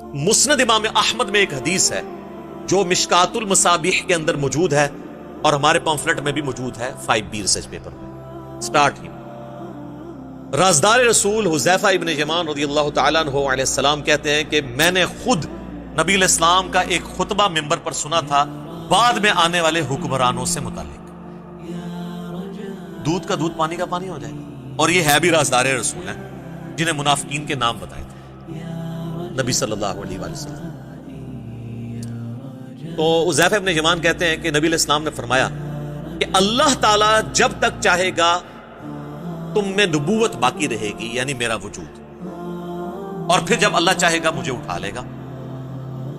مسند امام احمد میں ایک حدیث ہے جو مشکات المصابیح کے اندر موجود ہے اور ہمارے پمفلٹ میں بھی موجود ہے 5B ریسرچ پیپر میں. سٹارٹ ہی رازدار رسول حذیفہ ابن یمان رضی اللہ تعالیٰ عنہ علیہ السلام کہتے ہیں کہ میں نے خود نبی علیہ السلام کا ایک خطبہ منبر پر سنا تھا بعد میں آنے والے حکمرانوں سے متعلق. دودھ کا دودھ پانی کا پانی ہو جائے گا. اور یہ ہے بھی رازدار رسول ہیں جنہیں منافقین کے نام بتائے تھے نبی صلی اللہ علیہ وآلہ وسلم. تو حذیفہ ابن یمان کہتے ہیں کہ نبی علیہ السلام نے فرمایا کہ اللہ تعالیٰ جب تک چاہے گا تم میں نبوت باقی رہے گی، یعنی میرا وجود، اور پھر جب اللہ چاہے گا مجھے اٹھا لے گا،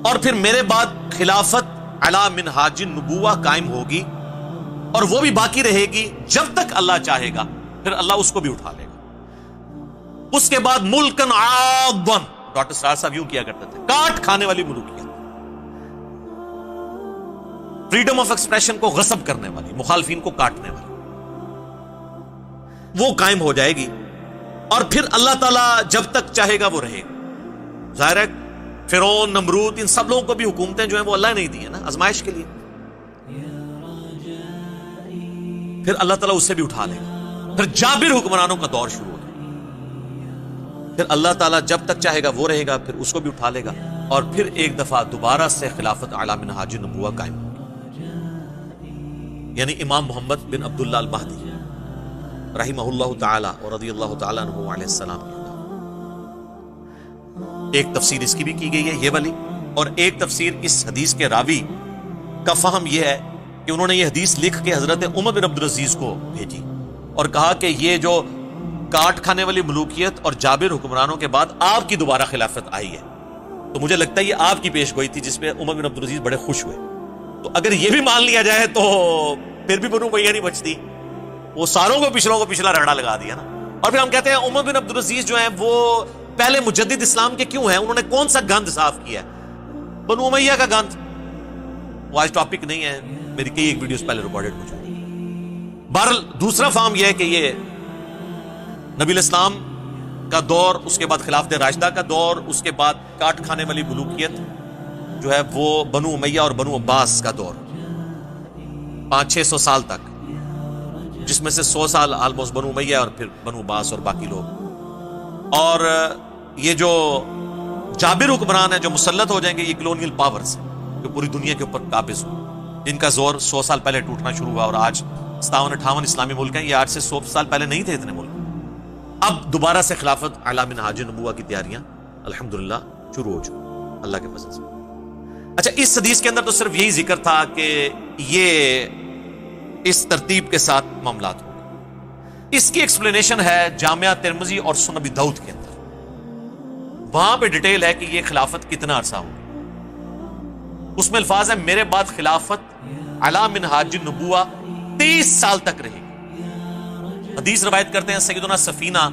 اور پھر میرے بعد خلافت علی منہاج النبوہ قائم ہوگی اور وہ بھی باقی رہے گی جب تک اللہ چاہے گا، پھر اللہ اس کو بھی اٹھا لے گا. اس کے بعد ملکن عاضن، ڈاکٹر سرار صاحب یوں کیا کرتے تھے، کاٹ کھانے والی ملوکیت، فریڈم آف ایکسپریشن کو غصب کرنے والی، مخالفین کو کاٹنے والی، وہ قائم ہو جائے گی. اور پھر اللہ تعالیٰ جب تک چاہے گا وہ رہے گا. ظاہر ہے فرعون، نمرود، ان سب لوگوں کو بھی حکومتیں جو ہیں وہ اللہ نے ہی دی ہیں نا، آزمائش کے لیے. پھر اللہ تعالیٰ اسے بھی اٹھا لے گا. پھر جابر حکمرانوں کا دور شروع ہوگا. پھر اللہ تعالیٰ جب تک چاہے گا وہ رہے گا، پھر اس کو بھی اٹھا لے گا، اور پھر ایک دفعہ دوبارہ سے خلافت علی منہاج النبوہ قائم ہوگی، یعنی امام محمد بن عبداللہ المہدی رحمہ اللہ تعالی اور رضی اللہ تعالیٰ عنہ علیہ السلام کی. ایک تفسیر اس کی بھی کی گئی ہے یہ والی، اور ایک تفسیر اس حدیث کے راوی کا فہم یہ ہے کہ انہوں نے یہ حدیث لکھ کے حضرت عمر بن عبدالعزیز کو بھیجی اور کہا کہ یہ جو کاٹ کھانے والی ملوکیت اور جابر حکمرانوں کے بعد آپ کی دوبارہ خلافت آئی ہے، تو مجھے لگتا ہے یہ آپ کی پیش گوئی تھی جس پہ عمر بن عبدالعزیز بڑے خوش ہوئے. تو اگر یہ بھی مان لیا جائے تو پھر بھی بنو امیہ نہیں بچتی، وہ ساروں کو پچھلا رگڑا لگا دیا نا. اور پھر ہم کہتے ہیں عمر بن عبدالعزیز جو ہیں وہ پہلے مجدد اسلام کے کیوں ہیں؟ انہوں نے کون سا گند صاف کیا ہے؟ بنو امیہ کا گند. وہ آج ٹاپک نہیں ہے، میری کئی ایک ویڈیوز پہلے ریکارڈڈ موجود. بہرحال دوسرا فارم یہ ہے کہ یہ نبی علیہ السلام کا دور، اس کے بعد خلافت راشدہ کا دور، اس کے بعد کاٹ کھانے والی ملوکیت جو ہے وہ بنو امیہ اور بنو عباس کا دور 500-600 سال تک، جس میں سے 100 سال آلموسٹ بنو امیہ اور پھر بنو عباس اور باقی لوگ. اور یہ جو جابر حکمران ہیں جو مسلط ہو جائیں گے، یہ کلونیل پاورز ہیں جو پوری دنیا کے اوپر قابض ہوں، جن کا زور 100 سال پہلے ٹوٹنا شروع ہوا، اور آج 57-58 اسلامی ملک ہیں. یہ آج سے 100 سال پہلے نہیں تھے اتنے ملک. اب دوبارہ سے خلافت علی منہاج النبوہ کی تیاریاں الحمدللہ شروع ہو چکی اللہ کے فضل سے. اچھا، اس حدیث کے اندر تو صرف یہی ذکر تھا کہ یہ اس ترتیب کے ساتھ معاملات ہوں. اس کی ایکسپلینیشن ہے جامعہ ترمذی اور سنن ابی داؤد کے اندر. وہاں پہ ڈیٹیل ہے کہ یہ خلافت کتنا عرصہ ہوگی. اس میں الفاظ ہیں میرے بعد خلافت علی منہاج النبوہ 30 سال تک رہے گی. حدیث روایت کرتے ہیں سیدنا سفینہ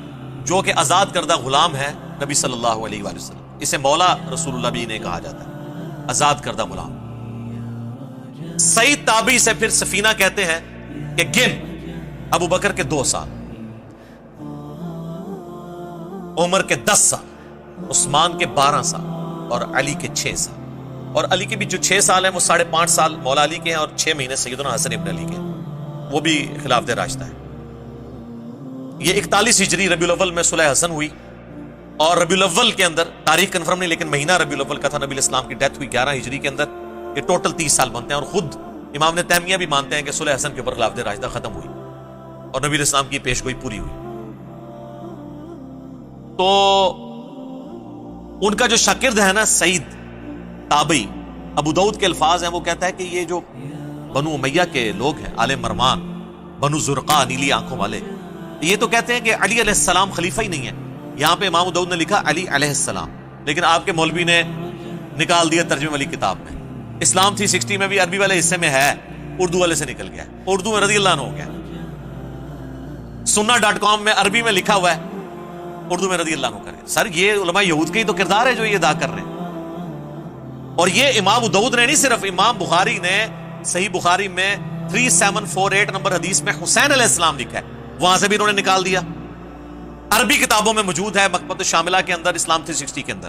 جو کہ آزاد کردہ غلام ہے نبی صلی اللہ علیہ وآلہ وسلم، اسے مولا رسول اللہ بھی انہیں کہا جاتا ہے، آزاد کردہ غلام. سعید تابعی سے پھر سفینہ کہتے ہیں کہ گن ابو بکر کے 2 سال، عمر کے 10 سال، عثمان کے 12 سال اور علی کے 6 سال. اور علی کے بھی جو 6 سال ہیں وہ 5.5 سال مولا علی کے ہیں، اور 6 مہینے سیدنا حسن ابن علی کے ہیں، وہ بھی خلافت راشدہ ہے. یہ 41 ہجری ربیع الاول میں صلح حسن ہوئی، اور ربیع الاول کے اندر تاریخ کنفرم نہیں لیکن مہینہ ربیع الاول کا تھا. نبی علیہ السلام کی ڈیتھ ہوئی 11 ہجری کے اندر. یہ ٹوٹل 30 سال بنتے ہیں، اور خود امام نے تیمیہ بھی مانتے ہیں کہ صلح حسن کے اوپر خلافت راشدہ ختم ہوئی اور نبی علیہ السلام کی پیش گوئی پوری ہوئی. تو ان کا جو شاگرد ہے نا سعید تابعی، ابو داؤد کے الفاظ ہیں، وہ کہتا ہے کہ یہ جو بنو امیہ کے لوگ ہیں، آل مرمان، بنو زرقا، نیلی آنکھوں والے، یہ تو کہتے ہیں کہ علی علیہ السلام خلیفہ ہی نہیں ہے. یہاں پہ امام داؤد نے لکھا علی علیہ السلام، لیکن آپ کے مولوی نے نکال دیا ترجمے والی کتاب میں. اسلام 360 میں بھی عربی والے حصے میں ہے، اردو والے سے نکل گیا، اردو میں رضی اللہ عنہ ہو گیا. سننا.com میں عربی میں لکھا ہوا ہے، اردو میں رضی اللہ عنہ کر. سر یہ علماء یہود کے ہی تو کردار ہے جو یہ ادا کر رہے ہیں. اور یہ امام داؤد نے نہیں، صرف امام بخاری نے صحیح بخاری میں 3748 نمبر حدیث میں حسین علیہ السلام لکھا ہے، وہاں سے بھی انہوں نے نکال دیا. عربی کتابوں میں موجود ہے، مکتبۃ الشاملہ کے اندر، اسلام 360 کے اندر.